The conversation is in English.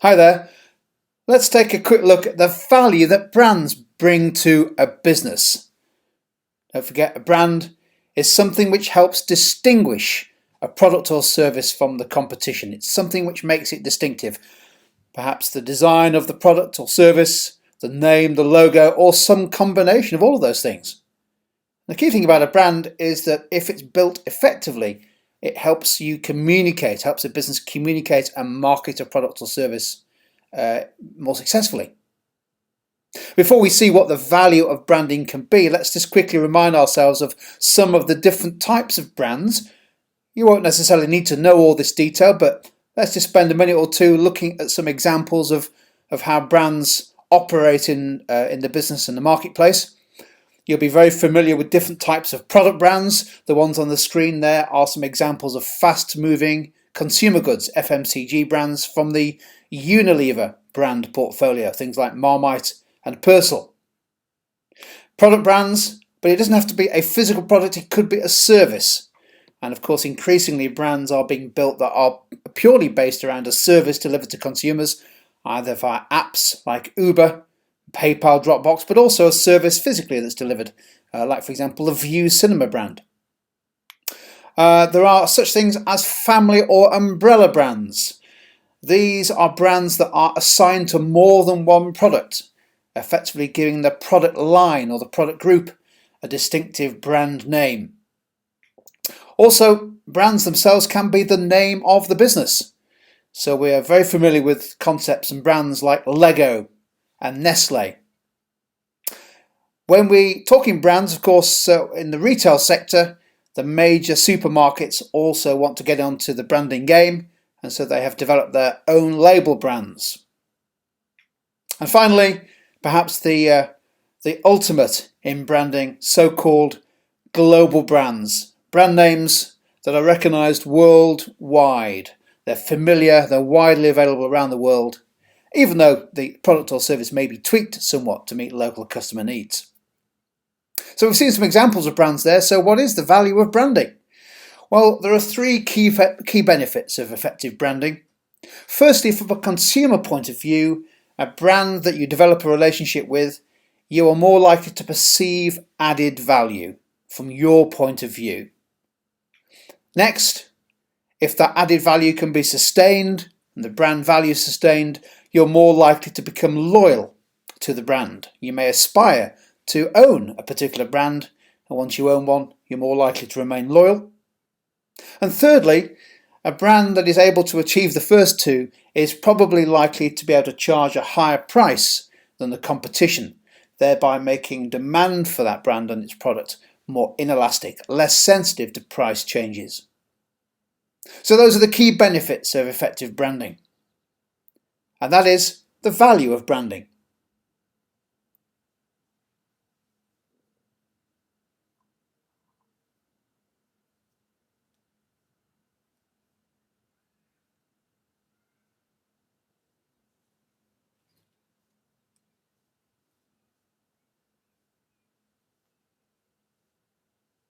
Hi there. Let's take a quick look at the value that brands bring to a business. Don't forget, a brand is something which helps distinguish a product or service from the competition. It's something which makes it distinctive. Perhaps the design of the product or service, the name, the logo, or some combination of all of those things. The key thing about a brand is that if it's built effectively, it helps you communicate, helps a business communicate and market a product or service more successfully. Before we see what the value of branding can be, let's just quickly remind ourselves of some of the different types of brands. You won't necessarily need to know all this detail, but let's just spend a minute or two looking at some examples of how brands operate in the business and the marketplace. You'll be very familiar with different types of product brands. The ones on the screen there are some examples of fast-moving consumer goods, FMCG brands from the Unilever brand portfolio, things like Marmite and Persil. Product brands, but it doesn't have to be a physical product, it could be a service. And of course, increasingly brands are being built that are purely based around a service delivered to consumers, either via apps like Uber, PayPal, Dropbox, but also a service physically that's delivered, like for example the Vue cinema brand. There are such things as family or umbrella brands. These are brands that are assigned to more than one product, effectively giving the product line or the product group a distinctive brand name. Also, brands themselves can be the name of the business. So we are very familiar with concepts and brands like Lego and Nestle. When we're talking brands, of course, in the retail sector, the major supermarkets also want to get onto the branding game, and so they have developed their own label brands. And finally, perhaps the ultimate in branding, so-called global brands. Brand names that are recognized worldwide. They're familiar, they're widely available around the world, even though the product or service may be tweaked somewhat to meet local customer needs. So we've seen some examples of brands there. So what is the value of branding? Well, there are three key benefits of effective branding. Firstly, from a consumer point of view, a brand that you develop a relationship with, you are more likely to perceive added value from your point of view. Next, if that added value can be sustained and the brand value is sustained, you're more likely to become loyal to the brand. You may aspire to own a particular brand, and once you own one, you're more likely to remain loyal. And thirdly, a brand that is able to achieve the first two is probably likely to be able to charge a higher price than the competition, thereby making demand for that brand and its product more inelastic, less sensitive to price changes. So those are the key benefits of effective branding. And that is the value of branding.